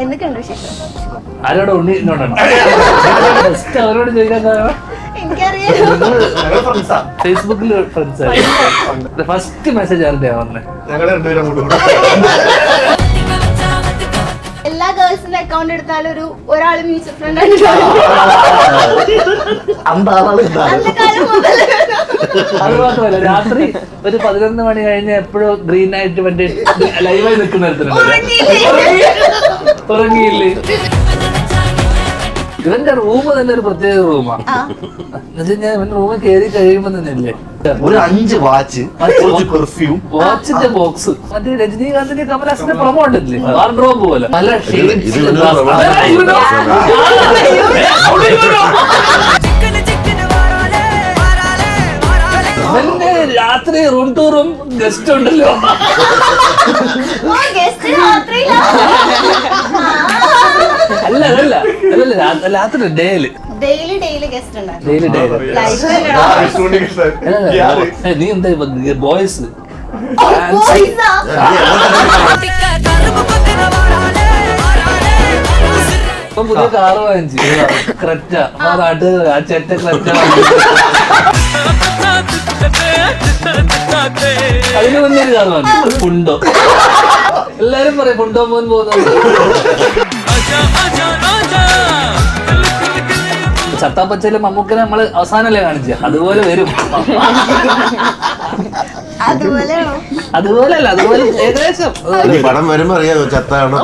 എന്തൊക്കെയുണ്ട് വിശേഷം? ആരോട് ഉണ്ണി ജസ്റ്റ് അവരോട് ചോദിക്കാൻ ഫേസ്ബുക്കിൽ ഫ്രണ്ട്സ് ഫസ്റ്റ് മെസ്സേജ് ആരുടെയാ വന്നേ? എല്ലാ ഗേൾസിന്റെ അക്കൗണ്ട് എടുത്താലും ഒരാള് മ്യൂച്വൽ ഫ്രണ്ട് ആയിട്ട് അത് മാത്രമല്ല, രാത്രി ഒരു 11 മണി കഴിഞ്ഞ് എപ്പോഴും ഗ്രീൻ ആയിട്ട് മറ്റേ ലൈവായി നിൽക്കുന്ന ഉറങ്ങിയില്ലേ? ഇവന്റെ റൂം തന്നെ ഒരു പ്രത്യേക റൂമാണ്. എന്നുവെച്ചാൽ ഇവന്റെ റൂമിൽ കയറി കഴിയുമ്പോ തന്നെ അല്ലേ ഒരു 5 വാച്ച്, പെർഫ്യൂം, വാച്ചിന്റെ ബോക്സ്, മറ്റേ രജനീകാന്തിന്റെ കമലഹാസന്റെ പ്രൊമോ ഉണ്ടല്ലേ, വാർഡ്രോബ് പോലെ പല രാത്രി റൂം ടു റൂം ഗസ്റ്റ് ഉണ്ടല്ലോ. അല്ല രാത്രി ഡെയിലി നീ എന്താ ബോയ്സ് ഇപ്പൊ പുതിയ കാറ് വാങ്ങിച്ചു ക്രെറ്റ, നാട്ട് ആ ചെറ്റ ക്രെറ്റ. അതിന് മുന്നേ കാറ് വാങ്ങിച്ചു ഫുണ്ടോ. എല്ലാരും പറയും ഫുണ്ടോ മോൻ പോകുന്നത്. ചട്ടാപ്പച്ചയിലെ മമ്മൂക്കനെ നമ്മള് അവസാനല്ലേ കാണിച്ച അതുപോലെ വരും. അതുപോലെയല്ല, അതുപോലെ ഏകദേശം പടം വരുമ്പോ അറിയാമോ ചത്താണോ.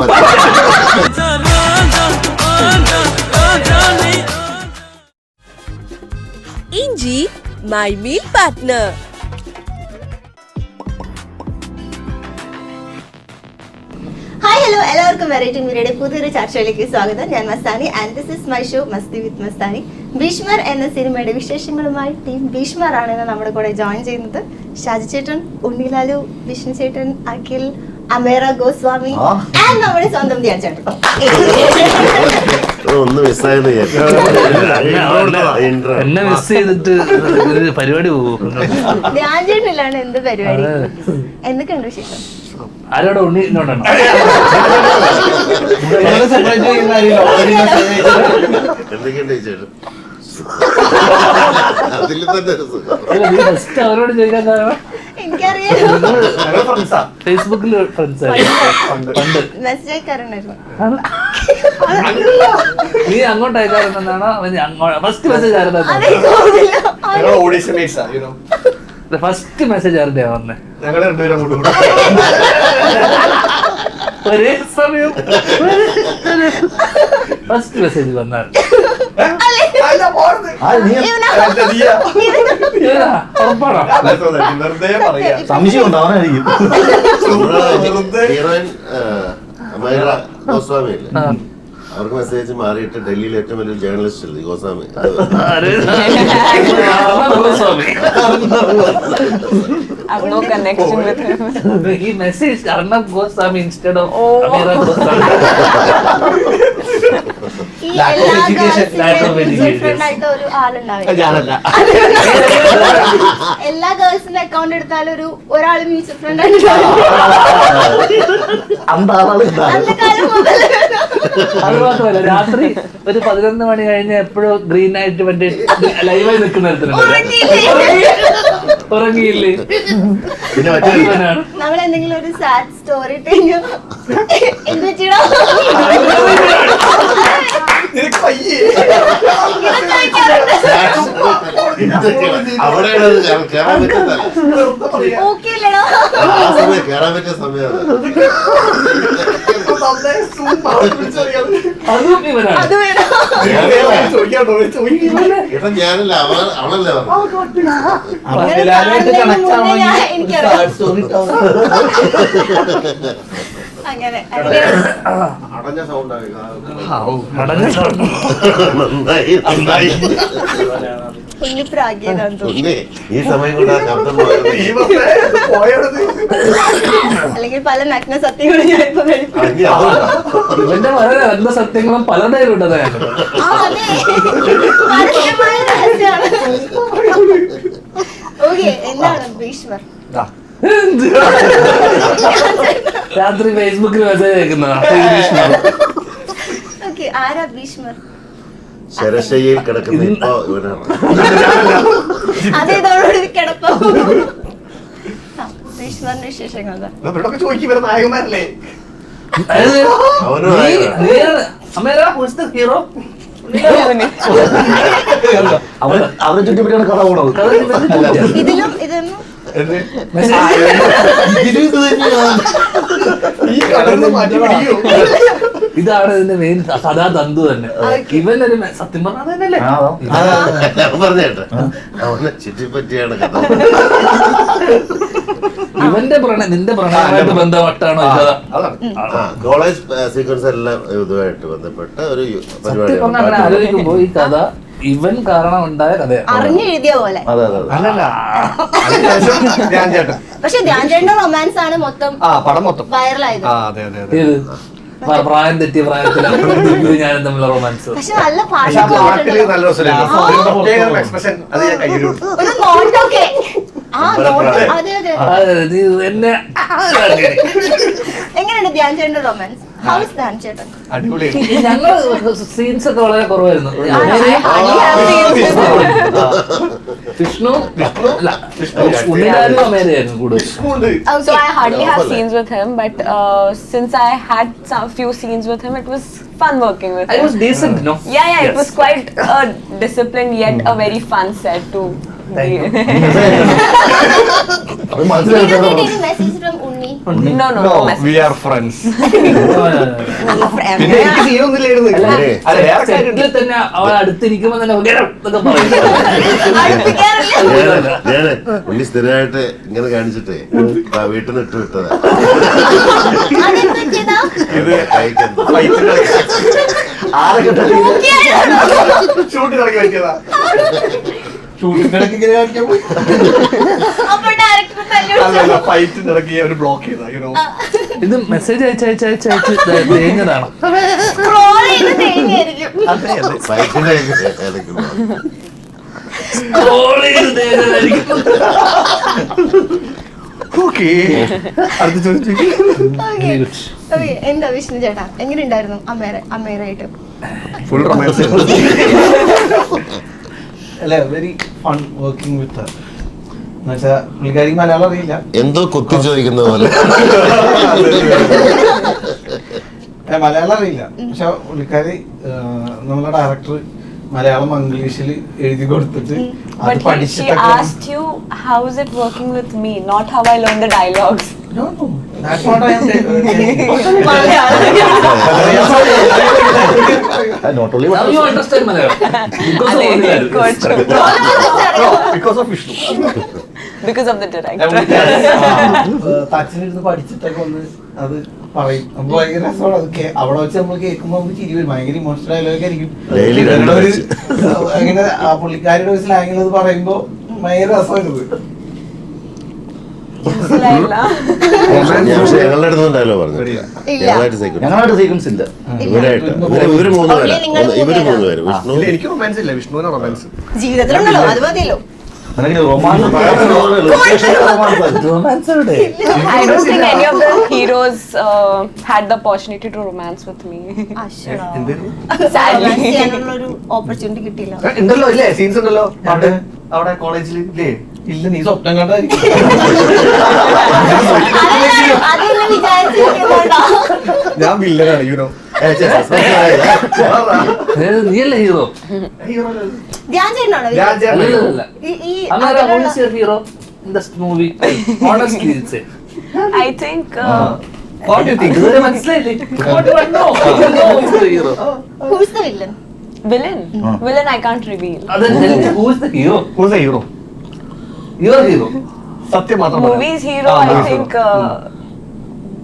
ഇഞ്ചി my meal partner. Hi hello, എല്ലാവർക്കും വെറൈറ്റി മീഡിയയുടെ പുതിയൊരു ചർച്ചയിലേക്ക് സ്വാഗതം. ഞാൻ Mastani and this is my show Masti with Mastani. Bheeshmar എന്ന സിനിമയുടെ വിശേഷങ്ങളുമായി ടീം ഭീഷ്മർ ആണ് ഇന്ന് നമ്മുടെ കൂടെ ജോയിൻ ചെയ്യുന്നത്. ഷാജി ചേട്ടൻ, ഉണ്ണിലാലു, വിഷ്ണു ചേട്ടൻ, അഖിൽ, അമേറ ഗോസ്വാമി ആൻഡ് നമ്മുടെ സ്വന്തം ധ്യാൻ ചേട്ടൻ. എന്നെ മിസ് ചെയ്തിട്ട് പരിപാടി പോകും. ധ്യാൻ ചേട്ടനില്ലാണ് എന്ത് പരിപാടി? എന്തൊക്കെയുണ്ട് വിശേഷം? ആരോട് ഉണ്ണി ജസ്റ്റ് അവരോട് ചോദിക്കാൻ ഫേസ്ബുക്കിൽ ഫ്രണ്ട്സ് മെസ്സേജ് അയക്കാറുണ്ടായിരുന്നു. നീ അങ്ങോട്ട് അയക്കാറുണ്ടെന്നാണോ? ഫസ്റ്റ് മെസ്സേജ് ആരുടെയാ? ഫസ്റ്റ് മെസ്സേജ് ആരുടെയാ വന്നേ? ഒരേ സമയം ഫസ്റ്റ് മെസ്സേജ് വന്നാൽ ഉറപ്പാണോ? സംശയം ഉണ്ടാവാനായിരിക്കും. ഹീറോയിൻ അമേറ ഗോസ്വാമി അല്ലേ, അവർക്ക് മെസ്സേജ് മാറിയിട്ട് ഡൽഹിയിൽ ഏറ്റവും വലിയ ജേർണലിസ്റ്റ് അല്ലേ ഗോസ്വാമി. ഈ message Arnab Goswami instead of Ameera Goswami. എല്ലാ ഗേൾസിന്റെ അക്കൗണ്ട് എടുത്താലും ഒരാള് മ്യൂച്വൽ ഫ്രണ്ട് ആയിട്ട് അത് മാത്രമല്ല, രാത്രി ഒരു 11 മണി കഴിഞ്ഞ് എപ്പോഴും ഗ്രീൻ ആയിട്ട് മറ്റേ ലൈവായി നിൽക്കുന്ന ഉറങ്ങിയില്ലേ? നമ്മളെന്തെങ്കിലും ഒരു സാഡ് സ്റ്റോറി എന്ത് വെച്ചിടോ ഓക്കെ അല്ലേടോ? കേറാൻ പറ്റിയ സമയം അത് വേണോ? ഞാനല്ല അവളല്ലേ അങ്ങനെ അടഞ്ഞ സൗണ്ട് ഈ സമയം കൊണ്ട് ശബ്ദം അല്ലെങ്കിൽ പല നഗ്ന സത്യങ്ങളും ഞാനിപ്പോ ഇവന്റെ പല നഗ്ന സത്യങ്ങളും പലതായാലും ഉണ്ടതാണ്. ഓക്കെ, എന്താണ് ഭീഷ്മർ? രാത്രി ഫേസ്ബുക്കിൽ മെസ്സേജ് അയക്കുന്ന ആരാ ഭീഷ്മർ? ശരശയ്യയിൽ കിടക്കുന്ന ഇപ്പോ ഇവനാണ്. അതേതോടുകൂടി കിടപ്പോ. ഭീഷ്മറിന്റെ വിശേഷങ്ങൾ എന്താ? ഇവരോടൊക്കെ ചോദിക്കും, ഇവരെ നായകന്മാരല്ലേ? അവനും ഹീറോ അവരെ ചുറ്റിപ്പറ്റിയാണ് കഥ പോണത്. ഇതിലും ഇതൊന്നും ഈ കഥ മാറ്റി പിടിക്കൂ. ഇതാണ് ഇതിന്റെ മെയിൻ കഥാതന്തു തന്നെ. ഇവനൊരു സത്യം പറഞ്ഞാൽ തന്നെയല്ലേ പറഞ്ഞേട്ടെ, അവനെ ചുറ്റിപ്പറ്റിയാണ് കഥ. ഇവന്റെ നിന്റെ പ്രണയമായിട്ട് ബന്ധപ്പെട്ടാണോ ഈ കഥ? കോളേജ് സീക്വൻസ് എല്ലാം ഇതുമായിട്ട് ബന്ധപ്പെട്ട ഒരു സത്യം പറഞ്ഞാൽ അങ്ങനെ ആലോചിക്കുമ്പോ ഈ കഥ ഇവൻ കാരണം ഉണ്ടായ കഥയാണ്. അറിഞ്ഞെഴുതിയ പോലെ. അല്ലല്ല, അതിനുശേഷം ധ്യാൻ ചേട്ടൻ. പക്ഷെ ധ്യാൻ ചേട്ടന്റെ റൊമാൻസ് ആണ് മൊത്തം പടം മൊത്തം വൈറലായത്. അതെ അതെ അതെ. ഏത് പ്രായം തെറ്റിയ പ്രായത്തിൽ ഞാനും തമ്മിലുള്ള റൊമാൻസ്. പക്ഷെ നല്ല പക്ഷെ ആ പാട്ടില് നല്ല രസമില്ല എക്സ്പ്രഷൻ. അത് ഞാൻ കയ്യിൽ ഒരു നോട്ടൊക്കെ. അതെ അതെ. എന്നെ എങ്ങനെയുണ്ട് ധ്യാൻ ചേട്ടന്റെ റൊമാൻസ്? ഹൗസ് ധ്യാൻ ചേട്ടൻ? അടിപൊളിയായി. ഞങ്ങള് സീൻസ് ഒക്കെ വളരെ കുറവായിരുന്നു. വിഷ്ണു ഉണ്ണിലാലും അമേരയായിരുന്നു കൂടുതൽ. So I hardly have scenes with him, but since I had some few scenes with him, it was fun working with him. I was decent, no? Yeah, it was quite a disciplined yet a very fun set to be in. Message from Unni. No, message. We are friends. Friend. പിന്നെ എനിക്ക് സീനൊന്നുമില്ലായിരുന്നു. അല്ല, വേറെ കാര്യമുണ്ട്. സെറ്റിൽ തന്നെ അവൾ അടുത്തിരിക്കുമ്പോ തന്നെ എന്നൊക്കെ പറയും. ഉണ്ണി സ്ഥിരമായിട്ട് ഇങ്ങനെ കാണിച്ചിട്ടേ വീട്ടിൽ നിന്ന് ഇട്ട് വിട്ടതാ. അതെന്താ ചെയ്താ? ഇത് കഴിക്കാൻ ഷൂട്ടിനിറങ്ങി പറ്റിയതാ. ഷൂട്ടിനിടയ്ക്ക് ഇങ്ങനെ കാണിക്കാൻ പോയി. അപ്പൊ ഡയറക്ടർ തന്നെ അല്ലല്ല, ഫൈറ്റിനിടയ്ക്ക് അവർ ബ്ലോക്ക് ചെയ്താ, യുനോ. ഇത് മെസ്സേജ് അയച്ച് തേഞ്ഞതാണ്. സ്ക്രോൾ ചെയ്ത് തേങ്ങയായിരിക്കും. അതെ അതെ. ഫൈറ്റിന്റെ ഇടയ്ക്ക് ഓക്കേ, അടുത്ത ചോദിച്ചു. Okay, എന്താ വിഷ്ണു ചേട്ടാ, എങ്ങനെ ഉണ്ടായിരുന്നു അമ്മേരായിട്ട്? Full romance. അല്ല, വെരി ഫൺ വർക്കിംഗ് വിത്ത് എന്നുവെച്ചാൽ പുള്ളിക്കാരിക്ക് മലയാളം അറിയില്ല. എന്തോ കുത്തി ചോദിക്കുന്ന പോലെ. മലയാളം അറിയില്ല, പക്ഷെ പുള്ളിക്കാരി നമ്മളെ ഡയറക്ടർ മലയാളം ഇംഗ്ലീഷിൽ എഴുതി കൊടുത്തിട്ട് അത് But she പഠിച്ചിട്ടൊക്കെ. asked you, how is it working with me, not how I learned the dialogues. No, that's what I am saying. Not only Now you understand Malayalam. Because of അതെ, Malayalam. good. because of Vishnu. Because of the director. തച്ചിനിരുന്ന് പഠിച്ചിട്ടൊക്കെ ഒന്ന് അത് പറയും. നമുക്ക് ഭയങ്കര രസമാണ് അതൊക്കെ. അവിടെ വെച്ച് നമ്മൾ കേൾക്കുമ്പോൾ നമുക്ക് ചിരി വരും. ഭയങ്കര ഇമോഷണൽ ഡയലോഗ് ആയിരിക്കും. Daily അങ്ങനെ ആ പുള്ളിക്കാരുടെ ഒരു സ്ലാങ്ങിൽ അത് പറയുമ്പോ ഭയങ്കര രസമായിരുന്നു. മനസ്സിലായില്ല. പക്ഷെ ഞങ്ങളുടെ അടുത്തുണ്ടല്ലോ പറഞ്ഞു. ഇല്ല. ഞങ്ങളായിട്ട് സീക്വൻസ് ഇല്ല. ഇവര് മൂന്ന് പേര്. ഇവര് മൂന്ന് പേര്. വിഷ്ണു ഇല്ല, എനിക്ക് റൊമാൻസ് ഇല്ല. വിഷ്ണുവിന് റൊമാൻസ്. ജീവിതത്തിലുണ്ടല്ലോ, അത് മതിയല്ലോ. Romance എവിടെ? I don't think any of the heroes had the opportunity to romance with me. Sadly. ചെയ്യാനുള്ളൊരു ഓപ്പർച്യൂണിറ്റി കിട്ടിയില്ല. ഉണ്ടല്ലോ ഇല്ലേ, സീൻസ് ഉണ്ടല്ലോ അവിടെ കോളേജിൽ ഇല്ലേ? ഇല്ല, നീ സ്വപ്നം കണ്ടായിരിക്കും. അതെന്നെ വിചാരിച്ചിരിക്കുന്നുണ്ടോ? ഞാൻ വില്ലനാണ്, യുനോ. നീയല്ലേ ഹീറോ? ധ്യാൻ ചേട്ടനാണോ? ധ്യാൻ ചേട്ടൻ. അല്ലല്ല. ഈ Amara, who is your hero in this movie? Honestly, say. I think What do you think? ഇതുവരെ മനസ്സിലായില്ലേ? What do I know? You know who is the hero. who's the villain? villain I can't reveal. അതെന്താ? Who is the hero? Who's the hero? Your hero. സത്യം മാത്രം പറയാം. Movies hero, I think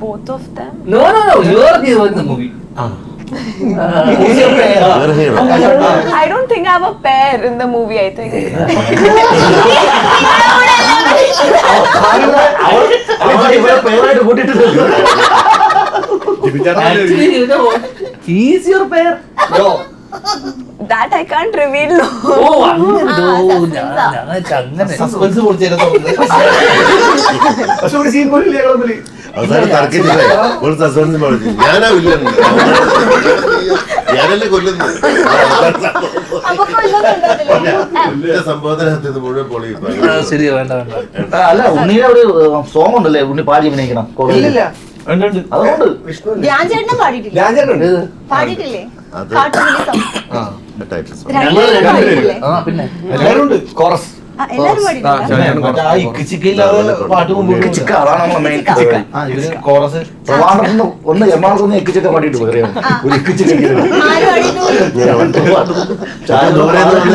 both of them. No. Your hero in the movie. Who's your player? ഇവര് hero. I don't think I have a pair in the movie, I think. ഇവരെ പേരായിട്ട് കൂട്ടിയിട്ടില്ല. Actually, you know, he is your pair. No. That I can't reveal. No. Oh, അങ്ങനെ. suspense ആ. അങ്ങനെ. Suspense പൊടിച്ചേരാൻ തോന്നുന്നത്. പക്ഷെ ഒരു scene പോലും ഇല്ല ഞങ്ങൾ തമ്മിൽ. അവസാനം തർക്കിച്ചിട്ടേ ഒരു സസ്പെൻസ് പറഞ്ഞു. ഞാനാ വില്ലൻ. ഞാനല്ലേ കൊല്ലുന്നത്. അപ്പൊ കൊല്ലുന്നുണ്ടോ അതില്? എന്റെ സംഭവത്തിനകത്ത് ഇത് മുഴുവൻ പൊളി. ശരിയാ, വേണ്ട വേണ്ട. അല്ല ഉണ്ണിയുടെ ഒരു സോങ് ഉണ്ടല്ലേ ഉണ്ണി പാടി അഭിനയിക്കണം. ഇല്ലില്ല. അതുകൊണ്ട് ധ്യാൻ ചേട്ടനും പാടിയിട്ടില്ല? രാജേട്ടനുണ്ട്. പാടിയിട്ടില്ലേ? അത് കാട്ടുപുലി song. Title song. രണ്ടുപേരും പാടിയിട്ടില്ലേ? ആ പിന്നെ എല്ലാവരും ഉണ്ട് കോറസ്. ആ, എല്ലാരും പാടിയിട്ടില്ല? മറ്റേ ആ ഇക്കിച്ചിക്കയില്ലാതെ പാട്ട് പോകുമ്പോൾ ചിക്ക, അതാണ് നമ്മളെ മെയിൻ ചിക്ക. ആ ഇവര് കോറസ് പ്രവാഹം ഒന്ന് എറണാകുളത്ത് എക്കിച്ചൊക്കെ പാടിയിട്ട് പറയാം. ഒരു ഇക്കിച്ചിക്ക ആര് പാടിയിട്ടു?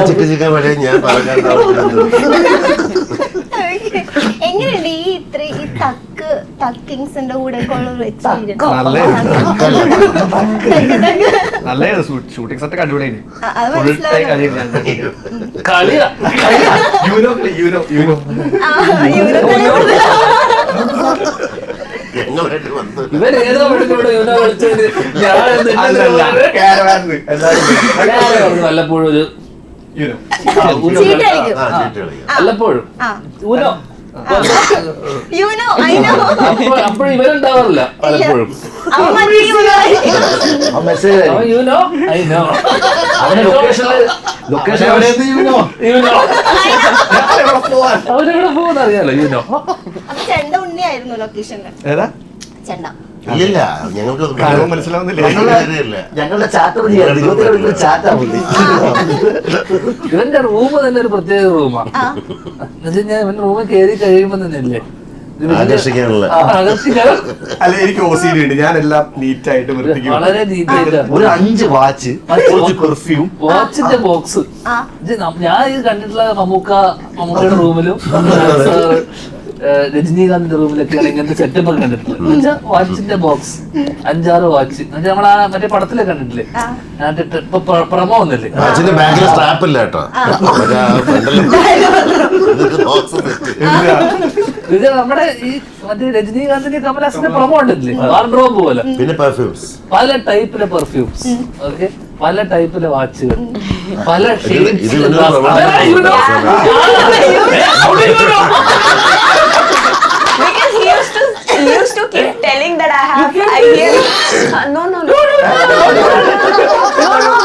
ചിക്ക ചിക്ക വഴി ഞാൻ പാലക്കാട്. എങ്ങനെയുണ്ട് ഈ തക്കിങ്സിന്റെ കൂടെ ഒക്കെ ഉള്ള ഒരു experience? നല്ല ഷൂട്ടിംഗ് സെറ്റ് ഒക്കെ അടിപൊളിയായി. അത് മനസ്സിലാവുന്നു. കളിയാ. യൂനോ ആ, യൂറോപ്പിലെ ഞങ്ങളായിട്ട് വന്നത് ഇവൻ ഏതോ വീട്ടിലൂടെ ഇവനെ വിളിച്ചത് ഞാൻ വല്ലപ്പോഴും ഒരു യൂനോ ചീട്ട് കളിക്കും. ആ ചീട്ട് കളിക്കാം. വല്ലപ്പോഴും ആ, you know you know, I know. അപ്പോഴും ഇവരുണ്ടാവാറില്ല പലപ്പോഴും. അവൻ മറ്റേ യൂനോ കളിക്കും. ആ മെസ്സേജ് യൂനോ ഐ നോ അവന്റെ ലൊക്കേഷൻ എവിടെയെന്ന് യൂനോ എവിടെ പോവാൻ? അവരെവിടെ പോകുന്ന അറിയാലോ യൂനോ. അപ്പൊ ചെണ്ട ഉണ്ണിയായിരുന്നു ലൊക്കേഷനിൽ. ഏതാ ചെണ്ട ഇല്ലില്ല ഞങ്ങൾക്ക് കാര്യവും മനസ്സിലാവുന്നില്ലേ? ഞങ്ങളുടെ ചാറ്റ് ചെയ്യാം. ചാറ്റാ മതി. ഇവന്റെ റൂം തന്നെ ഒരു പ്രത്യേക റൂമാണ്. ആ, എന്നുവെച്ചാൽ ഇവന്റെ റൂമിൽ കയറി കഴിയുമ്പോ തന്നെ ഇല്ലേ ആകർഷിക്കാനുള്ള ആകർഷിക്കാൻ അല്ല എനിക്ക് OCD ഉണ്ട്. ഞാൻ എല്ലാം നീറ്റായിട്ട് വൃത്തിക്കും. വളരെ നീറ്റായിട്ട് ഒരു 5 വാച്ച്, കുറച്ച് പെർഫ്യൂം, വാച്ചിന്റെ ബോക്സ്. ആ. ഞാൻ ഇത് കണ്ടിട്ടുള്ള മമ്മൂക്കയുടെ റൂമിലും രജനീകാന്തിന്റെ റൂമിലൊക്കെയാണ് ഇങ്ങനത്തെ സെറ്റപ്പ് ഒക്കെ കണ്ടിട്ടുള്ളത്. എന്നുവെച്ചാൽ വാച്ചിന്റെ ബോക്സ് 5-6 വാച്ച്. നമ്മളാ മറ്റേ പടത്തിലൊക്കെ കണ്ടിട്ടില്ലേ? ഇപ്പൊ പ്രമോ ഒന്നല്ലേ അച്ഛന്റെ ബാഗിൽ സ്ട്രാപ്പ് ഇല്ല കേട്ടോ. ഇത് നമ്മുടെ ഈ മറ്റേ രജനീകാന്തിന്റെ കമലഹാസന്റെ പ്രമോ ഉണ്ടല്ലേ വാർഡ്രോബ് പോലെ. പിന്നെ പെർഫ്യൂംസ് പല ടൈപ്പിലെ പെർഫ്യൂംസ്, ഓക്കെ, പല ടൈപ്പിലെ വാച്ചുകൾ, പല ഇത് Because he used to keep telling that I have. No,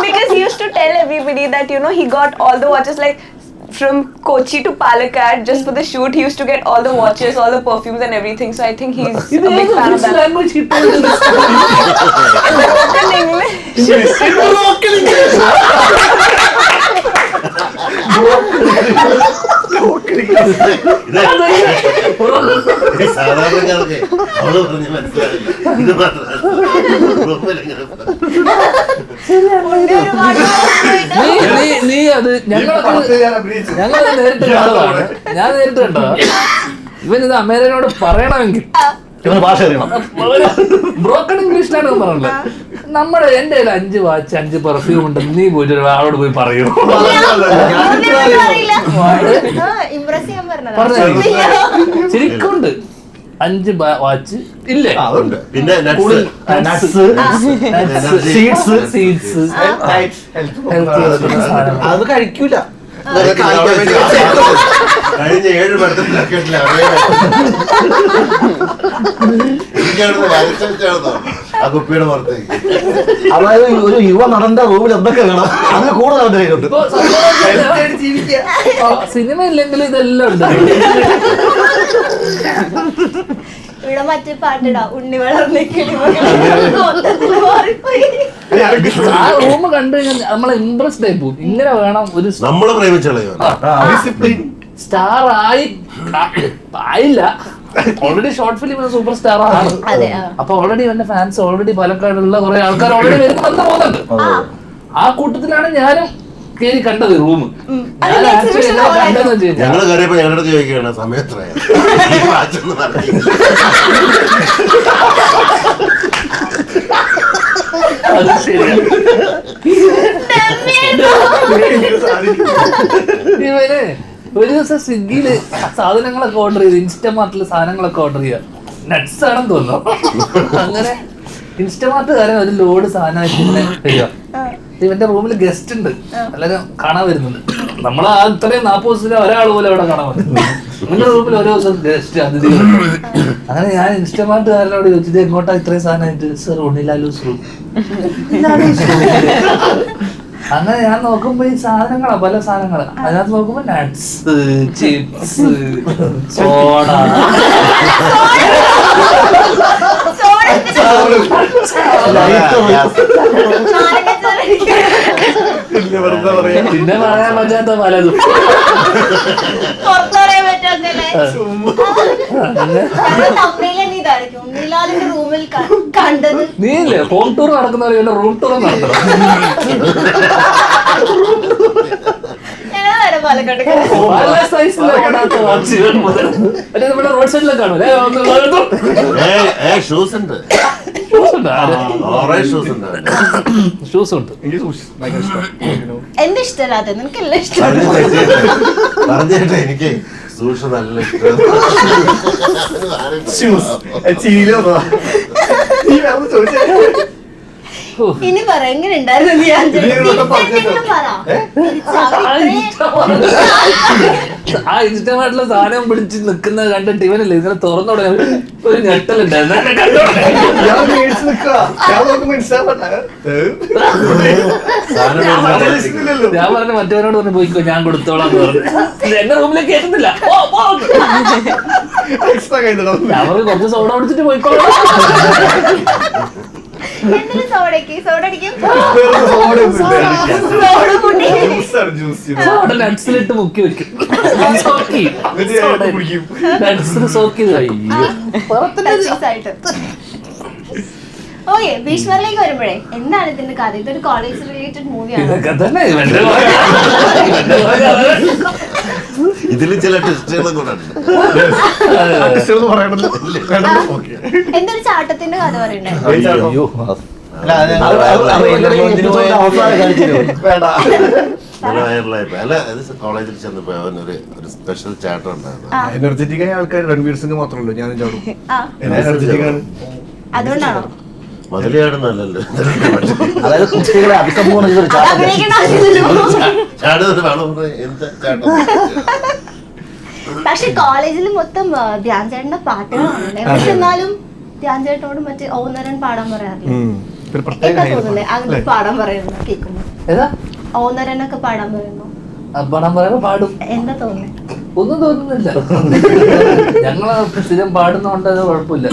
because he used to tell everybody that he got all the watches like from Kochi to Palakkad just for the shoot. He used to get all the watches, all the perfumes and everything. So I think he's a big fan of that. Language കിട്ടും. Broken English. സാധാരണക്കാർക്ക് അവള് പറഞ്ഞ് മനസ്സിലാവില്ല. ഇത് മാത്രമല്ല നീ അത് പടത്തിൽ ഞാൻ അഭിനയിച്ചു. ഞങ്ങൾ നേരിട്ട് കണ്ടതാണ്. ഞാൻ നേരിട്ട് കണ്ടതാ. ഇവനിത് അമേരനോട് പറയണമെങ്കിൽ ഇവന് ഭാഷ അറിയണം. ബ്രോക്കൺ ഇംഗ്ലീഷിലാണ് പറഞ്ഞത്. നമ്മുടെ എന്റെ കയ്യിൽ 5 വാച്ച് 5 പെർഫ്യൂം ഉണ്ട്, നീ പോയിട്ട് ആളോട് പോയി പറയൂ. ഇംപ്രസ് ചെയ്യാൻ പറഞ്ഞതാ. ശരിക്കുണ്ട് 5 വാച്ച് ഇല്ലേ? അതുണ്ട്. പിന്നെ നട്സ്, സീഡ്സ് അത് കഴിക്കൂല. കഴിഞ്ഞ 7 പടത്തിലൊക്കെ ആ കുപ്പിയുടെ പുറത്തേക്ക്. അതായത് ഒരു യുവ നടന്റെ റൂമിൽ എന്തൊക്കെ വേണം അതിന് കൂടുതൽ അവന്റെ കയ്യിലുണ്ട്. സിനിമ ഇല്ലെങ്കിൽ ഇതെല്ലാം ഉണ്ട്. ഇവിടെ മറ്റേ പാട്ടിടാ ഉണ്ണി വളർന്ന കിളിമകൾ മാറിപ്പോയി. ആ റൂം കണ്ടു കഴിഞ്ഞാൽ നമ്മളെ ഇംപ്രസ്ഡ് ആയി പോകും. ഇങ്ങനെ വേണം ഒരു നമ്മളെ പ്രേമിച്ചളയോ സ്റ്റാർ ആയില്ല. Already short film super star ആണ്. അതെ, ആ. അപ്പൊ ഓൾറെഡി എന്റെ ഫാൻസ് ഓൾറെഡി പാലക്കാടുള്ള കുറെ ആൾക്കാർ ഓൾറെഡി വരുന്ന പോകുന്നുണ്ട്. ആ കൂട്ടത്തിലാണ് ഞാനും കേറി കണ്ടത് റൂം. അതിന്റെ exhibition കണ്ടതെന്ന് വെച്ച് കഴിഞ്ഞാൽ ഞങ്ങള് കയറിയപ്പോ ഞങ്ങളുടെ അടുത്ത് ചോദിക്കുകയാണ് സമയത്രയാ. അത് ശരിയാണ്. ഇവന് ഒരു ദിവസം സ്വിഗ്ഗിയില് സാധനങ്ങളൊക്കെ ഓർഡർ ചെയ്ത് ഇൻസ്റ്റമാർട്ടില് സാധനങ്ങളൊക്കെ ഓർഡർ ചെയ്യുക. നട്സ് ആണെന്ന് തോന്നുന്നു. അങ്ങനെ ഇൻസ്റ്റമാർട്ടുകാരൻ ഒരു ലോഡ് സാധനമായിട്ട് ഇങ്ങനെ തരിക. ഇവന്റെ റൂമിൽ ഗസ്റ്റ് ഉണ്ട്, എല്ലാരും കാണാൻ വരുന്നുണ്ട്. നമ്മളെ അത്രയും 40 ദിവസത്തിന് ഒരാൾ പോലെ അവിടെ കാണാൻ പറ്റും. നിങ്ങളുടെ റൂമിൽ ഓരോ ദിവസം ഗസ്റ്റ് അതിഥികളുണ്ട്. അങ്ങനെ ഞാൻ ഇൻസ്റ്റമാർട്ടുകാരനോട് ചോദിച്ചത് എങ്ങോട്ടാ ഇത്രയും സാധനമായിട്ട്? Sir ഉണ്ണിലാലൂസ് room. അങ്ങനെ ഞാൻ നോക്കുമ്പോ ഈ സാധനങ്ങളാ, പല സാധനങ്ങളാ. അതിനകത്ത് നോക്കുമ്പോ നട്ട്സ്, ചിപ്സ്, സോഡ, പിന്നെ പറയാൻ പറ്റാത്ത പലതും. പുറത്തറിയാൻ പറ്റാത്തല്ലേ? ഉണ്ണിലാലിന്റെ റൂമിൽ കണ്ടത് നീ ഇല്ലേ ഹോം ടൂർ നടക്കുന്നവരെ റൂം ടൂർ നടത്തണം. ഞങ്ങൾ വരെ പാലക്കാട് പല സൈസിലുള്ള വാച്ചുകൾ മുതൽ മറ്റേ നമ്മുടെ റോഡ് സൈഡിലൊക്കെ കാണൂലേ, ഷൂസ് ഉണ്ട്, ഷൂസ് ഉണ്ട്. ഷൂസ് ഉണ്ട്. എന്താ ഇഷ്ടമല്ലാത്ത? നിനക്ക് എല്ലാം ഇഷ്ടമാണ്. പറഞ്ഞിട്ട് എനിക്ക് സൂക്ഷ്മ നല്ല ഇഷ്ടം. ഇനി പറ, എങ്ങനെ ഉണ്ടായിരുന്നു ഞാൻ ആ ഇൻസ്റ്റമായിട്ടുള്ള സാധനം പിടിച്ച് നിൽക്കുന്നത് കണ്ടിട്ട് ഇവനല്ലേ ഇങ്ങനെ തുറന്നോടെ ഒരു ഞെട്ടലുണ്ടായിരുന്നു. ഞാൻ പറഞ്ഞു മറ്റവനോട് പറഞ്ഞു പോയിക്കോ, ഞാൻ കൊടുത്തോളാം എന്ന് പറഞ്ഞു. എന്റെ റൂമിലേക്ക് കേട്ടുന്നില്ല. അവർക്ക് കുറച്ച് സോഡ കുടിച്ചിട്ട് പോയിക്കോളാം. എന്തിനും സോഡടിക്കും സോഡ നട്സിലിട്ട് മുക്കി വെക്കും. നട്സിന് സോക്ക് ചെയ്ത് കഴിയും. ഓക്കെ, ഭീഷ്മറിലേക്ക് വരുമ്പോഴേ എന്താണ് ഇതിന്റെ കഥ? ഇതൊരു കോളേജ് റിലേറ്റഡ് മൂവിയാണ്. ഇതൊക്കെ തന്നെ ഇതിൽ ചില ടെസ്റ്റുകളും കൂടെ ഉണ്ട്. എന്തൊരു ചാട്ടത്തിന്റെ കഥ പറയണ്ടേ? കോളേജിൽ ചെന്നപ്പോ അവനൊരു സ്പെഷ്യൽ ചാട്ടം ഉണ്ടായിരുന്നു. എനർജറ്റിക് ആയ ആൾക്കാർ രൺവീർ സിംഗ് മാത്രമല്ലോ, ഞാനും ചാടും. ആ, എനർജറ്റിക് ആണ്. അതുകൊണ്ടാണോ മുതലാടുന്നല്ലോ, അതായത് കുട്ടികളെ അഭിസംബോധന ചെയ്തൊരു ചാട്ടം. ചാടുന്നത് വേണം എന്താ ചാട്ടം. പക്ഷെ കോളേജിൽ മൊത്തം ധ്യാൻ ചേട്ടന്റെ പാട്ടുകളാണ്. പക്ഷെ എന്നാലും ധ്യാൻ ചേട്ടനോട് മറ്റേ ഓന്നരൻ പാടാൻ പറയാറില്ല. എന്താ തോന്നുന്നേ അങ്ങനെ പാടാൻ പറയുന്നു കേൾക്കുന്നു? ഏതാ ഓന്നരനൊക്കെ പാടാൻ പറയുന്നു. പടം പറയുമ്പോ പാടും. എന്താ തോന്നുന്നേ? ഒന്നും തോന്നുന്നില്ല. ഞങ്ങള് സ്ഥിരം പാടുന്നോണ്ട് അത് കുഴപ്പമില്ല.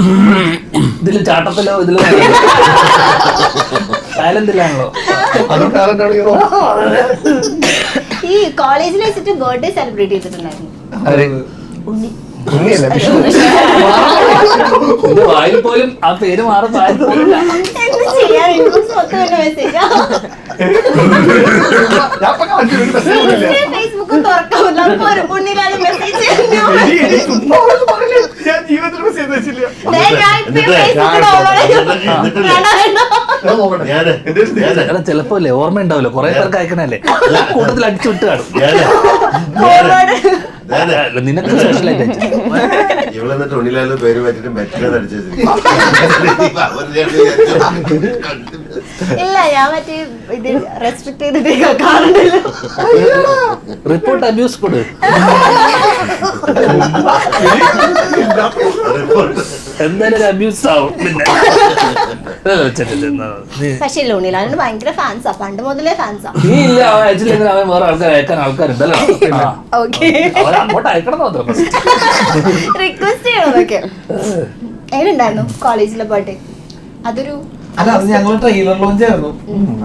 ഇതില് ചാട്ടത്തിലോ ഇതിലോ ടാലന്റിലാണല്ലോ. ഈ കോളേജിൽ വെച്ചിട്ട് ബർത്ത്ഡേ സെലിബ്രേറ്റ് ചെയ്തിട്ടുണ്ടായിരുന്നു. ഉണ്ണി എന്റെ വായിൽ പോലും ആ പേര് മാറുന്ന എന്ത് ചെയ്യാൻ? സ്വത്ത് തന്നെ മെസ്സേജാ. ഫേസ്ബുക്കും തുറക്കാവില്ല. ഉണ്ണിലാലും മെസ്സേജ് ചിലപ്പോ അല്ലേ ഓർമ്മ ഉണ്ടാവില്ല, കുറെ പേർക്ക് അയക്കണല്ലേ, കൂട്ടത്തിൽ അടിച്ചു വിട്ട് കാണും. നിനക്ക് സ്പെഷ്യലായിട്ട് ഇവിടെ എന്നിട്ട് ഉണ്ണിലാലും പേര് പറ്റിട്ട് മെറ്റത് അടിച്ചു. ഇല്ല, ഞാൻ മറ്റേ ഇത് റെസ്ട്രിക്ട് ചെയ്തിട്ട് കാണുന്നില്ല. റിപ്പോർട്ട് അബ്യൂസ് കൊടു. എന്തായാലും ഒരു അബ്യൂസ് ആവും. പിന്നെ പക്ഷെ ഉണ്ണിലാലിന് ഭയങ്കര ഫാൻസാ, പണ്ട് മുതലേ ഫാൻസാ. നീ ഇല്ല, അവൻ അയച്ചില്ലെങ്കിൽ അവൻ വേറെ ആൾക്കാർ അയക്കാൻ ആൾക്കാരുണ്ടല്ലോ. ഓക്കെ, അവൻ അങ്ങോട്ട് അയക്കണം എന്ന് മാത്രം. റിക്വസ്റ്റ് ചെയ്യണതൊക്കെ. എങ്ങനെയുണ്ടായിരുന്നു കോളേജിലെ ബർത്ത്ഡേ? അതൊരു അല്ല, അത് ഞങ്ങൾ ട്രെയിലർ ലോഞ്ച് ആയിരുന്നു.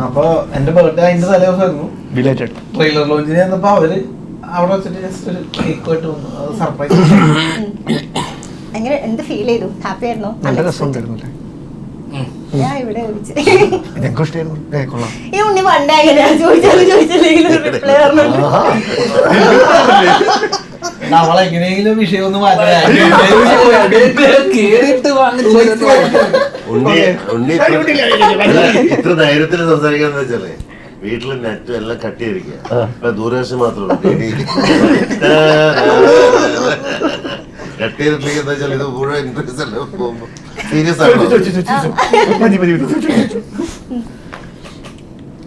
അപ്പൊ എന്റെ ബർത്ത്ഡേ അതിന്റെ തലേദിവസമായിരുന്നു. ട്രെയിലർ ലോഞ്ചിന് ചെന്നപ്പോ അവര് അവിടെ വെച്ചിട്ട് ജസ്റ്റ് ഒരു കേക്ക് ആയിട്ട് വന്നു. അത് സർപ്രൈസ്. എങ്ങനെ, എന്ത് ഫീൽ ചെയ്തു? ഹാപ്പി ആയിരുന്നോ? നല്ല രസമുണ്ടായിരുന്നു. ഞാൻ ഇവിടെ വിളിച്ചു. ഞങ്ങൾക്ക് ഇഷ്ടമായിരുന്നു. ഈ ഉണ്ണി പണ്ടേ എങ്ങനെയാ ചോദിച്ചില്ലെങ്കിലും റിപ്ലൈ പറഞ്ഞു. നമ്മളെങ്ങനെയെങ്കിലും വിഷയം ഒന്ന് മാറ്റാൻ കേറിയിട്ട് വാങ്ങിച്ചു. ഉണ്ണി ഇത്ര ധൈര്യത്തിൽ സംസാരിക്കാന്ന് വെച്ചാലേ വീട്ടില് നെറ്റും എല്ലാം കട്ട് ചെയ്തിരിക്കുക. ഇപ്പൊ ദൂരദർശൻ മാത്രമേ കട്ട് ചെയ്തിട്ടില്ലെങ്കിൽ എന്താ വെച്ചാൽ ഇത് മുഴുവൻ ഇൻട്രസ്റ്റ് അല്ല പോകുമ്പോ സീരിയസ് ആണ്.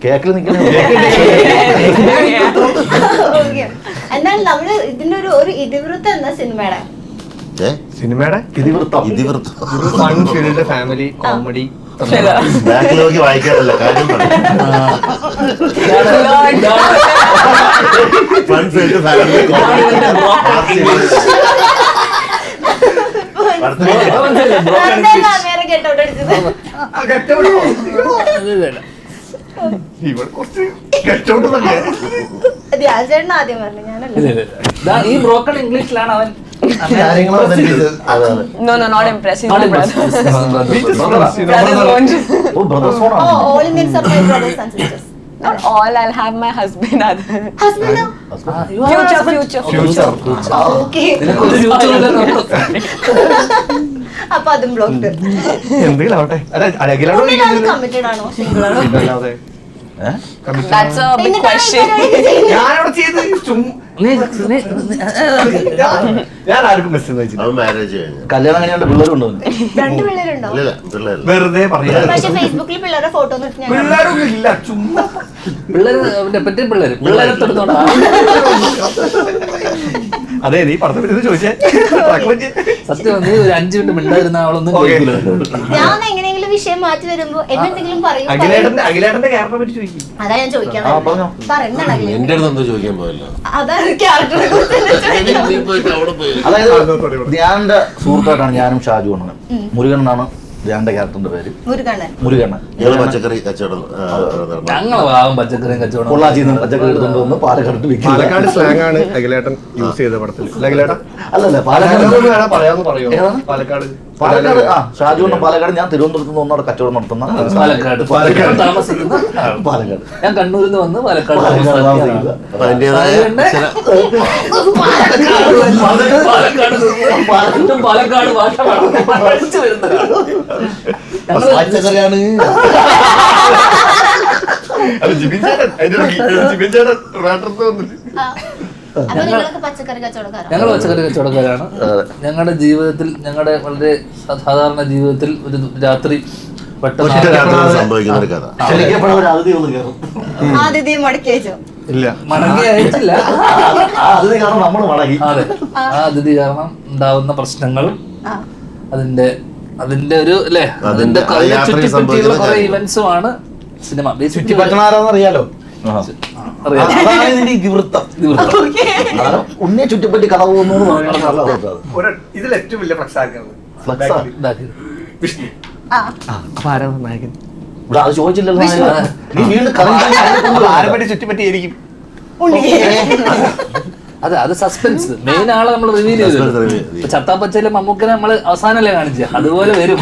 കേക്കിൽ നിൽക്കണേ. എന്നാൽ നമ്മള് ഇതിന്റെ ഒരു ഇതിവൃത്തം എന്ന സിനിമയുടെ സിനിമയുടെ ഇതിവൃത്തം ഫൺ ഫീൽഡ് ഫാമിലി കോമഡി ബാക്കിൽ നോക്കി വായിക്കാറില്ല കാര്യം ഫൺ ഫീൽഡ് ഫാമിലി വേറെ കേട്ടോട്ട് അടിച്ചത്. ഇവിടെ കുറച്ച് ഗെറ്റൗട്ട് തന്നെ. ധ്യാൻചേട്ടൻ ആദ്യം പറഞ്ഞു, ഞാനല്ല. ഈ ബ്രോക്കൺ ഇംഗ്ലീഷിലാണ് അവൻ കാര്യങ്ങൾ അവതരിപ്പിച്ചത്. അതെ അതെ No, not impressed. He's my brother. Oh brother son Oh, all Indians are my brothers and sisters. Not all. I'll have my husband. Other. Husband no? Future. Okay. നിനക്കൊരു future ഇല്ലെന്ന് അപ്പൊ അതും ബ്ലോക്ക്ഡ്. എന്തെങ്കിലും ആവട്ടെ. അഖിലാണ് കമ്മിറ്റഡ് ആണോ single ആണോ? അല്ലാതെ That's a big question. ഞാനവിടെ ചെയ്ത് ഞാൻ ആർക്കും മെസ്സേജ് അയച്ചില്ല. അവൻ മാരേജ് കഴിഞ്ഞു. കല്യാണം കഴിഞ്ഞാൽ പിള്ളേരുണ്ടോ? 2 പിള്ളേരുണ്ടോ? ഇല്ല പിള്ളേരല്ല. വെറുതെ പറയാ. പക്ഷെ ഫേസ്ബുക്കിൽ പിള്ളേരുടെ ഫോട്ടോ ഒന്ന് ഇട്ട് ഞാൻ പിള്ളേരൊന്നും ഇല്ല, ചുമ്മാ പിള്ളേരെ പറ്റി പിള്ളേരെ തൊടുത്തോണ്ടാ അതെ നീ പടത്തെ പറ്റി ചോദിച്ചേ. സത്യം നീ ഒരു 5 മിനിറ്റ് മിണ്ടായിരുന്ന അവളൊന്നും കേൾക്കില്ല. ഞാൻ എങ്ങനെയെങ്കിലും വിഷയം മാറ്റി വരുമ്പോ എന്നെന്തെങ്കിലും പറയും. അഖിലേട്ടന്റെ ക്യാരക്ടറെ പറ്റി ചോദിക്കും. അതാ ഞാൻ ചോദിക്കാൻ ആ, പറഞ്ഞോ. എന്താണ് അഖിലേട്ടൻ? എന്റെ അടുത്ത് എന്തോ ചോദിക്കാൻ പോയല്ലോ. അതാണ് ക്യാരക്ടറെ കുറിച്ച് നീ പോയിട്ട് അവിടെ പോയി. അതായത് ധ്യാന്റെ സുഹൃത്തായിട്ടാണ് ഞാനും ഷാജു ആണ്. മുരുകൻ എന്നാണ് ധ്യാന്റെ ക്യാരക്ടറിന്റെ പേര്. മുരുകണ്ണൻ. മുരുകണ്ണൻ. ഞങ്ങള് പച്ചക്കറി കച്ചവടം ഞങ്ങളെ ഭാഗം പച്ചക്കറിയും കച്ചവടം പൊള്ളാച്ചിയിൽ നിന്ന് പച്ചക്കറി എടുത്തുകൊണ്ട് വന്ന് പാലക്കാട് വിൽക്കും. പാലക്കാട് സ്ലാങ് ആണ് അഖിലേട്ടൻ യൂസ് ചെയ്ത പടത്തിൽ. അഖിലേട്ടൻ അല്ലല്ല പാലക്കാട് പറയാന്ന് പറയോ? ഏതാണ്? പാലക്കാട് പാലക്കാട് ഷാജു ആണ് പാലക്കാട്. ഞാൻ തിരുവനന്തപുരത്ത് നിന്ന് ഒന്നോടെ കച്ചവടം നടത്തുന്ന പാലക്കാട് താമസിക്കുന്ന പാലക്കാട്. ഞാൻ കണ്ണൂരിൽ നിന്ന് വന്ന് പാലക്കാട് പാലക്കാട് താമസിക്കുന്ന. അപ്പൊ അതിന്റേതായ ചില പാലക്കാട് ഭാഷ പഠിച്ചു വരുന്നതാണ്. പച്ചക്കറിയാണ്. ജിബിൻ ചേട്ടൻ ജിബിൻ ചേട്ടൻ ട്രിവാൻഡ്രത്ത് വന്നിട്ട് അപ്പൊ നിങ്ങളൊക്കെ പച്ചക്കറി കച്ചവടക്കാരാണ്. ഞങ്ങൾ പച്ചക്കറി കച്ചവടക്കാരാണ്. ഞങ്ങളുടെ ജീവിതത്തിൽ, ഞങ്ങളുടെ വളരെ സാധാരണ ജീവിതത്തിൽ ഒരു രാത്രി ഒറ്റ രാത്രി സംഭവിക്കുന്ന ഒരു കഥ. ക്ഷണിക്കപ്പെടുന്ന ഒരു അതിഥി ഒന്ന് കയറും. ആദ്യത്തെയും മടക്കി വെച്ചോ? ഇല്ല. മടങ്ങി അയച്ചില്ല. ആ അതിഥി കാരണം നമ്മൾ മടങ്ങി. അതെ, ആ അതിഥി കാരണം ഉണ്ടാവുന്ന പ്രശ്നങ്ങളും ആ. അതിന്റെ ഒരു അല്ലേ, അതിന്റെ ആ യാത്രയിൽ ചുറ്റിപ്പറ്റിയുള്ള സംഭവിക്കുന്ന കുറെ കാര്യങ്ങൾ. ഇവന്റ്സും ആണ് സിനിമ. ചുറ്റിപ്പറ്റണാരാന്ന് അറിയാലോ. അറിയാം. അതാണ് ഇതിന്റെ ഇതിവൃത്തം. കാരണം ഉണ്ണിയെ ചുറ്റിപ്പറ്റി കഥ പോകുന്നു എന്ന് പറയുന്നത് നല്ല വൃത്തമാണ്. ഇതിൽ ഏറ്റവും വലിയ ഫ്ലക്സ് ആക്കുന്നത് ഫ്ലക്സാ. ഇതാക്കിയത്. വിഷ്ണു. ആ. അപ്പൊ ആരാ നായകൻ? ഇവിടെ അത് ചോദിച്ചില്ലല്ലോ. വിഷ്ണു. നീ വീണ്ടും കഥ ആരെ പറ്റി ചുറ്റിപ്പറ്റിയായിരിക്കും? ഉണ്ണി. അത് സസ്പെൻസ്. മെയിൻ ആളെ നമ്മൾ റിവീൽ ചെയ്തു. Suspense reveal ചെയ്തു. ചത്താപ്പച്ചയിലെ മമ്മൂക്കനെ നമ്മള് അവസാനല്ലേ കാണിച്ച അതുപോലെ വരും.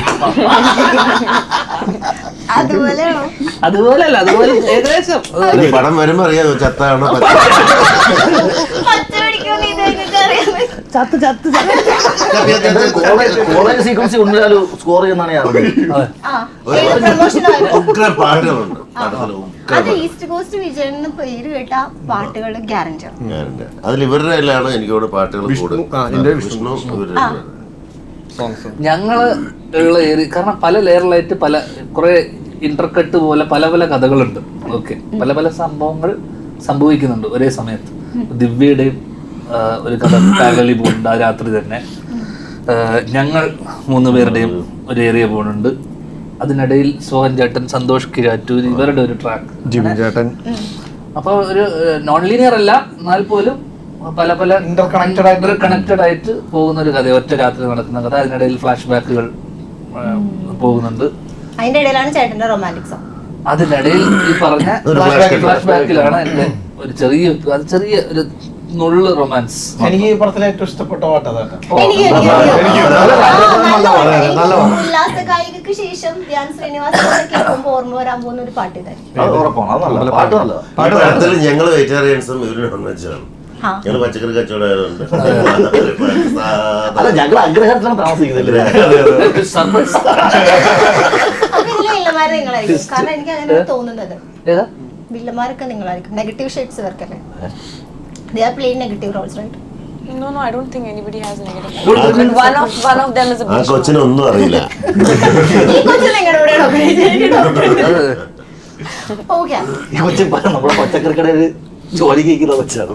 അതുപോലെയാണോ? അതുപോലെയല്ല, അതുപോലെ ഏകദേശം. ഇനി പടം വരുമ്പോ അറിയാമോ ചത്താണോ പച്ച പിടിക്കുമെന്ന് ഇത് നിങ്ങൾക്ക് അറിയാമോ? കോളേജ് സീക്വൻസ് കൊണ്ടുവരാലും സ്കോർ ചെയ്യുന്നതാണ് ഞാൻ അറിഞ്ഞത്. അതെ. ആ. ഏത് പ്രമോഷനായിരുന്നു? ഉഗ്ര പാട്ടുകളുണ്ട് പടത്തില്. അത് ഈസ്റ്റ് കോസ്റ്റ് വിജയൻ എന്ന് പേര് കേട്ട പാട്ടുകൾ ഗ്യാരണ്ടി. അതിൽ ഇവരുടെ എല്ലാം എനിക്കോട് പാട്ടുകൾ വിഷ്ണു, ആ, കൂടുതൽ. ഇതിന്റെ വിഷ്ണു ഇവരുടെ ആ. സോങ്സ് ഞങ്ങള് ഉള്ള ഏരിയ കാരണം പല ലെയറിലായിട്ട് പല കുറെ ഇന്റർകട്ട് പോലെ പല പല കഥകളുണ്ട്. ഓക്കെ, പല പല സംഭവങ്ങൾ സംഭവിക്കുന്നുണ്ട് ഒരേ സമയത്ത്. ദിവ്യയുടെയും ഒരു കഥ പാരലി പോകുന്നുണ്ട് ആ രാത്രി തന്നെ. ഞങ്ങൾ 3 പേരുടെയും ഒരു ഏരിയ പോകുന്നുണ്ട്. അതിനിടയിൽ സോഹൻ ചേട്ടൻ, സന്തോഷ് കിരാറ്റൂർ ഇവരുടെ ഒരു ട്രാക്ക്. ജിബിൻ ചേട്ടൻ. അപ്പോൾ ഒരു നോൺ ലീനിയർ അല്ല, എന്നാൽ പോലും പല പല ഇന്റർകണക്റ്റഡ് ആയിട്ട് പോകുന്ന ഒരു കഥ, ഒറ്റ രാത്രി നടക്കുന്ന കഥ. അതിനിടയിൽ ഫ്ലാഷ് ബാക്കുകൾ പോകുന്നുണ്ട്. അതിന്റെ ഇടയിലാണ് ചേട്ടന്റെ റൊമാൻറ്റിക് സോങ്. അതിനിടയിൽ ഈ പറഞ്ഞ ഫ്ലാഷ് ബാക്കിലാണ് എന്റെ ഒരു ചെറിയ ഒരു നുള്ളു റൊമാൻസ്. എനിക്ക് ഈ പടത്തിലെ ഏറ്റവും ഇഷ്ടപ്പെട്ട പാട്ട് അതാട്ടോ. ഉല്ലാസഗായികക്ക് ശേഷം ധ്യാൻ ശ്രീനിവാസൻ കേൾക്കുമ്പോൾ ഓർമ്മ വരാൻ പോകുന്ന ഒരു പാട്ട് ഇതായിരുന്നു. അത് ഉറപ്പാണ്. അത് നല്ല പാട്ട് നല്ലതാ. പടത്തിൽ ഞങ്ങള് വെജിറ്റേറിയൻസും ഇവര് നോൺ വെജാണ്. ആ. ഞങ്ങള് പച്ചക്കറി കച്ചവടം ആയതുകൊണ്ട് അല്ല, ഞങ്ങൾ അഗ്രഹത്തിലാണ് താമസിക്കുന്നില്ല. അപ്പൊ ഇതിലെ വില്ലന്മാര് നിങ്ങളായിരിക്കും. കാരണം എനിക്ക് അങ്ങനെ തോന്നുന്നത് ഏതാ? വില്ലന്മാരൊക്കെ നിങ്ങളായിരിക്കും. നെഗറ്റീവ് ഷെയ്ഡ്സ് ഇവർക്കല്ലേ? They are playing negative roles, right? No, I don't think anybody has negative. One of them is a ആ bitch. കൊച്ചിനൊന്നും അറിയില്ല. ഈ കൊച്ചു നിങ്ങളുടെ കൂടെയാണോ അഭിനയിച്ചത്? Okay. ഈ കൊച്ചു നമ്മുടെ പച്ചക്കറി കടയിൽ ജോലി കഴിക്കുന്ന വെച്ചാണ്.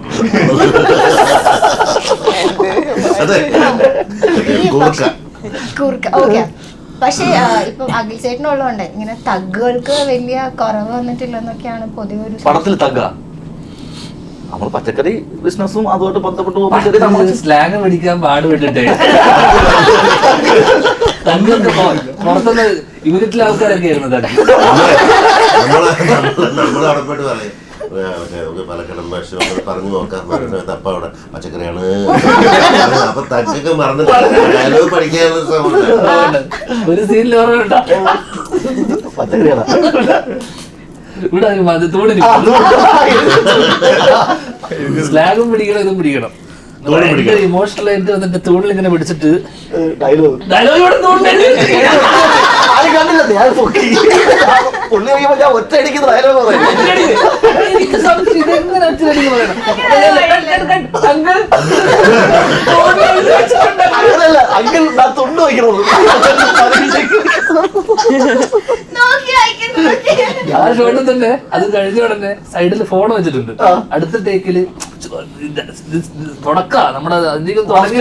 അതെ കൂർക്ക ഓക്കെ. പക്ഷേ ഇപ്പം അഖിൽ ചേട്ടനുള്ളതുകൊണ്ട് ഇങ്ങനെ തഗ്ഗുകൾക്ക് വലിയ കുറവ് വന്നിട്ടില്ലെന്നൊക്കെയാണ് പൊതുവെ ഒരു പടത്തിൽ തഗ്ഗ നമ്മൾ പച്ചക്കറി ബിസിനസ്സും അതുമായിട്ട് ബന്ധപ്പെട്ട് പോകുമ്പോൾ ചെറിയ നമ്മൾ സ്ലാങ് പിടിക്കാൻ പാടുപെട്ടിട്ടേ തങ്ങൾക്ക് പുറത്തുനിന്ന് യൂണിറ്റിലെ ആൾക്കാരൊക്കെ ആയിരുന്നു തട്ടി. നമ്മളവിടെ പോയിട്ട് പറയും നമുക്ക് പലക്കടം ഭാഷ പറഞ്ഞു നോക്കാം സമയത്ത് അപ്പ അവിടെ പച്ചക്കറിയാണ്. അപ്പൊ തക്കൊക്കെ മറന്നിട്ട് ഡയലോഗ് പഠിക്കാനുള്ള ശ്രമം. ഒരു സീനിൽ ഓർമ്മ പച്ചക്കറിയാണ് ഇവിടെ തൂണിൽ സ്ലാഗും പിടിക്കണം ഇതും പിടിക്കണം. ഇമോഷണൽ ആയിട്ട് വന്നിട്ട് തൂണിൽ ഇങ്ങനെ പിടിച്ചിട്ട് ഡയലോഗ് ഡയലോഗ് ഇവിടെ തൂണിൽ ആരും കണ്ടില്ല. ഞാൻ പൊക്കി പുള്ളി കഴിയുമ്പോ ഞാൻ ഒറ്റ അടിക്കുന്ന ഡയലോഗ് പറയുന്നത്. എനിക്ക് സംശയം ഇതെങ്ങനെ ഒറ്റയടിക്ക് പറയണം. അങ്ങനല്ല അങ്കിൾ ഞാൻ തൊണ്ട് വയ്ക്കണത്. ഞാൻ ഷോട്ടിൽ തന്നെ അത് കഴിഞ്ഞ ഉടനെ സൈഡിൽ ഫോൺ വെച്ചിട്ടുണ്ട്. അടുത്ത ടേക്കില് തുടക്ക നമ്മുടെ അധികം തുടങ്ങി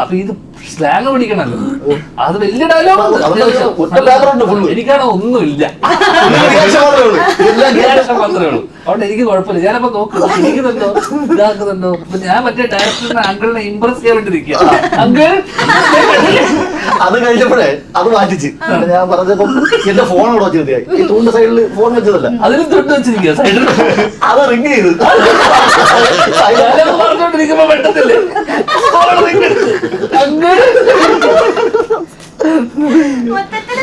അപ്പൊ ഇത് സ്ലാങ് പിടിക്കണല്ലോ. അത് വലിയ ഡയലോഗ്. എനിക്കാണോ ഒന്നുമില്ല, മാത്രമേ ഉള്ളൂ. അതുകൊണ്ട് എനിക്ക് കുഴപ്പമില്ല. ഞാനപ്പോ നോക്കുന്നു ഇരിക്കുന്നുണ്ടോ ഇതാക്കുന്നുണ്ടോ. അപ്പൊ ഞാൻ മറ്റേ ഡയറക്ടറിനെ അങ്കിളിനെ ഇംപ്രസ് ചെയ്യാൻ വേണ്ടി നിൽക്കുക. അങ്കിൾ അത് കഴിഞ്ഞപ്പോഴേ അത് മാറ്റിച്ച് ഞാൻ പറഞ്ഞപ്പോ എന്റെ ഫോൺ അവിടെ വെച്ചിരുത്തിയാ ഈ തൂണ്ട സൈഡിൽ ഫോൺ വെച്ചതല്ല അതിലും തൊട്ട് വെച്ചിരിക്കുക സൈഡിൽ. അത് റിങ് ചെയ്ത് പറഞ്ഞോണ്ടിരിക്കുമ്പോ പെട്ടത്തില്ലേ അങ്കിൾ മൊത്തത്തില്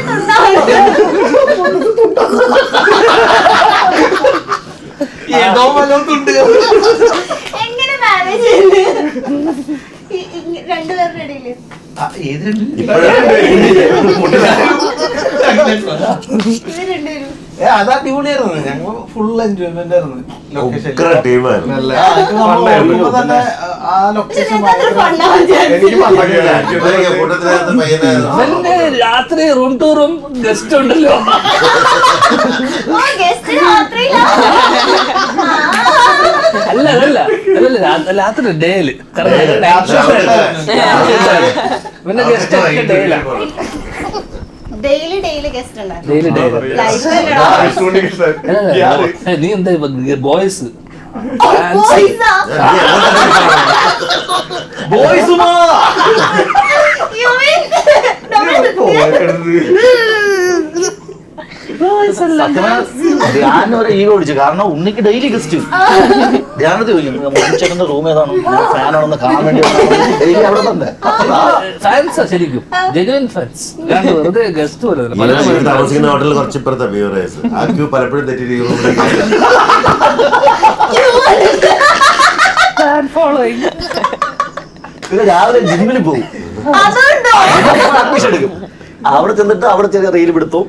ഏതോ വല്ലതും തുണ്ട്. എങ്ങനെ മാനേജ് ചെയ്ത് രണ്ടുപേരുടെ ഇടയില് ഏത് രണ്ട്? ഇവർ രണ്ടുപേരും അത് അടിപൊളിയായിരുന്നു. ഞങ്ങൾ ഫുൾ എൻജോയ്മെന്റ് ആയിരുന്നു ലൊക്കേഷൻ. ഉഗ്ര ടീമായിരുന്നു. നല്ല തന്നെ ആ ലൊക്കേഷൻ എനിക്ക് കൂട്ടത്തിനകത്ത് പയ്യനായിരുന്നു. ഇവന്റെ രാത്രി റൂം ടു റൂം ഗസ്റ്റ് ഉണ്ടല്ലോ. ഗസ്റ്റ് രാത്രിയിലാ. അല്ല അതല്ല അതല്ല രാത്രി ഡേയില് പിന്നെ ഗസ്റ്റ് ഒക്കെ ഡേയിലാണ്. ഡെയിലി ഗസ്റ്റ് ഉണ്ടായിരുന്നു. ഡെയിലി ഡേയില് നീ എന്താ ബോയ്സ് ബോയ്സുമാ ധ്യാനം ഒരു ഈഗോ വിളിച്ചു. കാരണം ഉണ്ണിക്ക് ഡെയിലി ഗസ്റ്റ് ധ്യാനത്ത് ചോദിക്കും റൂം ഏതാണ് ഫാനാണെന്ന് കാണാൻ വേണ്ടി ഡെയിലി അവിടെ തന്നെ ഫാൻസാ ശരിക്കും ജെന്യുവൻ ഫാൻസ്. വെറുതെ ഗസ്റ്റ് പോലെ താമസിക്കുന്ന ഹോട്ടലിൽ കുറച്ച് ഇപ്പുറത്തെ ബിവറേജ് ആ ക്യൂ പലപ്പോഴും തെറ്റി പിന്നെ രാവിലെ ജിമ്മിൽ പോകും, അഡ്മിഷൻ എടുക്കും. അവിടെ ചെന്നിട്ട് അവിടെ ചെറിയ റീൽ പിടുത്തും.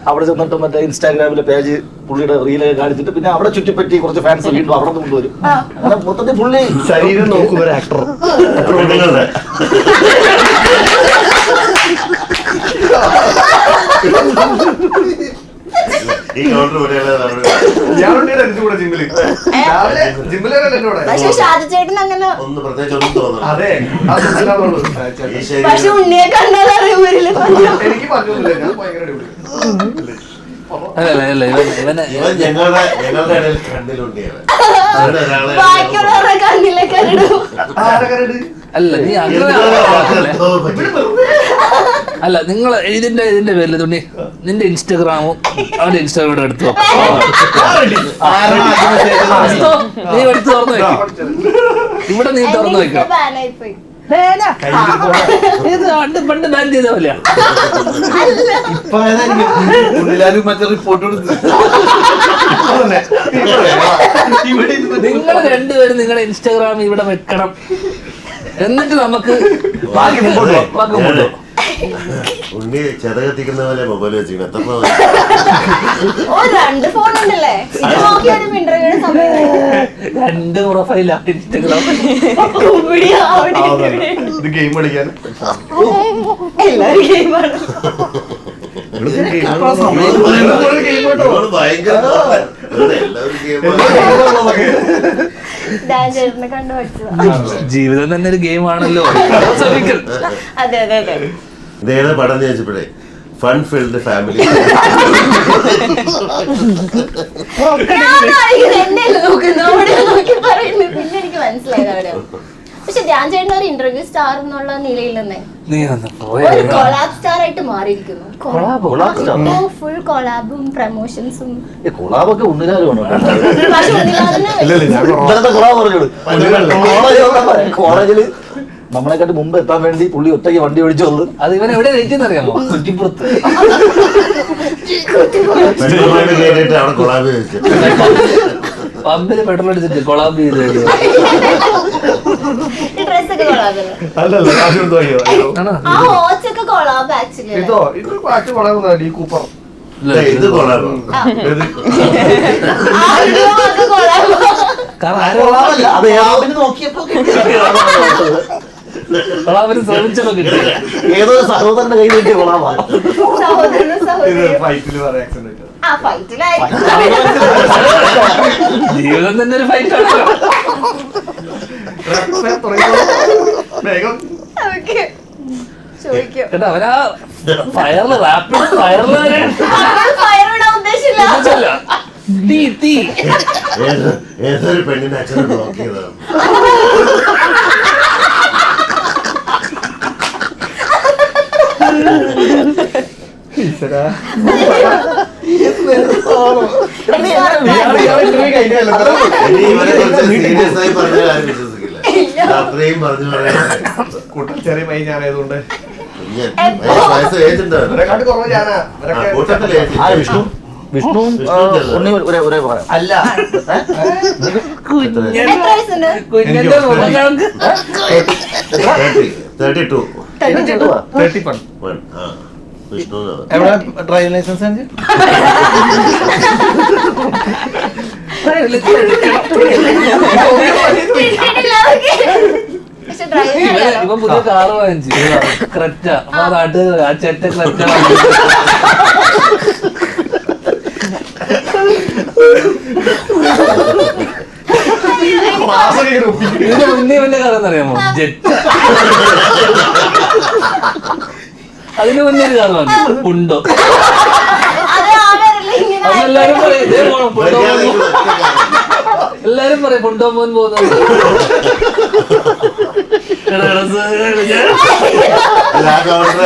അവിടെ ചെന്നിട്ട് മറ്റേ ഇൻസ്റ്റാഗ്രാമിലെ പേജ് പുള്ളിയുടെ റീലൊക്കെ കാണിച്ചിട്ട് പിന്നെ അവിടെ ചുറ്റിപ്പറ്റി കുറച്ച് ഫാൻസ് വീണ്ടും അവിടെ നിന്ന് കൊണ്ടുവരും. അങ്ങനെ മൊത്തത്തിൽ പുള്ളി ശരീരം നോക്കും ഒരു ആക്ടർ. പക്ഷെ ഷാജി ചേട്ടൻ അങ്ങനെ ഒന്ന് പ്രത്യേകിച്ച് ഒന്നും തോന്നുന്നു. അതെ ഈ ശരീരം പക്ഷെ ഉണ്ണിയെ കണ്ടാൽ അറിയൂരില്ല. എനിക്ക് പറഞ്ഞില്ല. ഞാൻ ഭയങ്കര അടിപൊളി. ഇവനെ ഇവൻ ഞങ്ങളുടെ ഇടയിൽ കണ്ണിലുണ്ടിയാണ്. ബാക്കിയുള്ളവരുടെ കണ്ണിലേക്ക് ഇടും. അല്ല നീ അങ്ങനെ അല്ല നിങ്ങൾ ഇതിന്റെ പേരിൽ തുണി നിന്റെ ഇൻസ്റ്റാഗ്രാമും അവന്റെ ഇൻസ്റ്റാഗ്രാമും എടുത്തു നീ എടുത്ത് തുറന്നു വെക്കും. ഇവിടെ നീ തുറന്നു വെക്കണം. ബാനായിപ്പോയി. ഇത് പണ്ട് ബാൻ ചെയ്ത പോലെ ഇപ്പൊ ഉള്ളിലാലും മറ്റേ റിപ്പോർട്ട് കൊടുത്തു. നിങ്ങൾ രണ്ടുപേരും നിങ്ങളുടെ ഇൻസ്റ്റാഗ്രാം ഇവിടെ വെക്കണം. എന്നിട്ട് നമുക്ക് ബാക്കി മുമ്പോട്ട് പോകാം. ബാക്കി മുമ്പോട്ട് ഉണ്ണി ചെതകത്തിക്കുന്ന പോലെ മൊബൈൽ വെച്ചിരിക്കണം. എത്ര ഓ, 2 ഫോൺ ഉണ്ടല്ലേ? ഇത് നോക്കിയാലും ഇന്റർവ്യൂയുടെ സമയം രണ്ട് പ്രൊഫൈലാണ് ഇൻസ്റ്റാഗ്രാം. ഇത് ഗെയിം കളിക്കാൻ എല്ലാവരും ഗെയിമാണ്. ഭയങ്കര എല്ലാവരും ഡാൻ ചേട്ടനെ കണ്ടു പഠിച്ചതാ. ജീവിതം തന്നെ ഒരു ഗെയിം ആണല്ലോ. അതെ അതെ അതെ. ഇതേതാ പടം ചോദിച്ചപ്പോഴേ ഫൺ ഫീൽഡ് ഫാമിലി. എന്നെ നോക്കുന്നു അവിടെ നോക്കി പറയുന്നു. പിന്നെ എനിക്ക് മനസ്സിലായത് അവിടെ. പക്ഷെ ധ്യാൻ ചേട്ടൻ ഒരു ഇന്റർവ്യൂ സ്റ്റാർ എന്നുള്ള നിലയിൽ നിന്ന് നീ ഒന്ന് ഒരു കൊളാബ് സ്റ്റാർ ആയിട്ട് മാറിയിരിക്കുന്നു. ഫുൾ കൊളാബും പ്രമോഷൻസും. കൊളാബൊക്കെ ഉണ്ണിലാലുമാണ് പക്ഷെ ഉണ്ണിലാലിന് ഇന്നലത്തെ കൊളാബ് പറഞ്ഞോളൂ. കോളേജില് നമ്മളെക്കാട്ട് മുമ്പ് എത്താൻ വേണ്ടി പുള്ളി ഒറ്റയ്ക്ക് വണ്ടി ഓടിച്ചു വന്നത്. അത് ഇവൻ എവിടെ അറിയാമോ? കുറ്റിപ്പുറത്ത്. കേട്ടിട്ട് അവിടെ കൊളാബ് ചോദിച്ചു. പമ്പില് പെട്രോൾ അടിച്ചിട്ട് കൊളാബ് ചെയ്ത് ഈ ഡ്രസ്സൊക്കെ കൊളാബല്ലേ? അല്ലല്ല കാശ് കൊടുത്ത് വാങ്ങിയോ? ആ വാച്ചൊക്കെ കൊളാബ് ആക്ച്വലി. ഇത് ബാക്കി വളരെ ഈ കൂപ്പർ ഇത് കൊളാബ്. കൊളാബല്ല, അത് കൊളാബിന് ശ്രമിച്ചപ്പോ കിട്ടി. ഏതോ ഒരു സഹോദരന്റെ കയ്യിൽ കിട്ടിയ കൊളാബാണ്. സഹോദരനും ഇത് സഹോദരിയും ഫൈറ്റിൽ പറയാൻ ആക്സിഡന്റ് ആ ഫൈറ്റിലായിരിക്കും. ജീവിതം തന്നെ ഒരു ഫൈറ്റ് ആണല്ലോ. വേഗം ഓക്കെ ചോദിക്കും. കേട്ടോ അവരാ ഫയറില് റാപ്പിഡ് ഫയറില് ഫയർ ഇടാൻ ഉദ്ദേശിച്ചില്ല. തീ തീ ഏതൊരു പെണ്ണിന്റെ അച്ഛനെ നോക്കിയതാണ്. സീരിയസ് ആയി പറഞ്ഞാൽ ആരും വിശ്വസിക്കില്ല. അത്രയും പറഞ്ഞു പറയാൻ കൂട്ടൽ ചെറിയ മൈ ഞാനായതുകൊണ്ട് വയസ്സ് ഏജുണ്ട്. ഇവരെക്കാട്ട് കുറവ് ഞാനാ. കൂട്ടത്തിൽ ആ വിഷ്ണു വിഷ്ണുവും ഉണ്ണി ഒരേ ഒരേ പറയാം. അല്ല എത്ര വയസ്സുണ്ട്? കുഞ്ഞിന്റെ മുഖം കാണുക. 32. 31. വിഷ്ണു എവിടെ ഡ്രൈവിംഗ് ലൈസൻസ് ഉണ്ട്? പക്ഷെ ഡ്രൈവിംഗ് അറിയാലോ. ഇപ്പൊ പുതിയ കാറ് വാങ്ങിച്ചു ക്രെറ്റ. അപ്പൊ ആ നാട്ടുകാർ ആ ചെറ്റ ക്രെറ്റ ഇതിന് മുന്നേ ഇവന്റെ കഥ എന്നറിയാമോ? ജെറ്റ്. അതിന് മുന്നേ ഒരു കഥ വന്നു ഉണ്ടോ. അത് ആളല്ലേ ഇങ്ങനെ അതെല്ലാരും പറയും ഇതേ പോണം പുണ്ടോ എല്ലാരും പറയും പുണ്ടോ മോൻ പോകുന്നത്. കൗണ്ടർ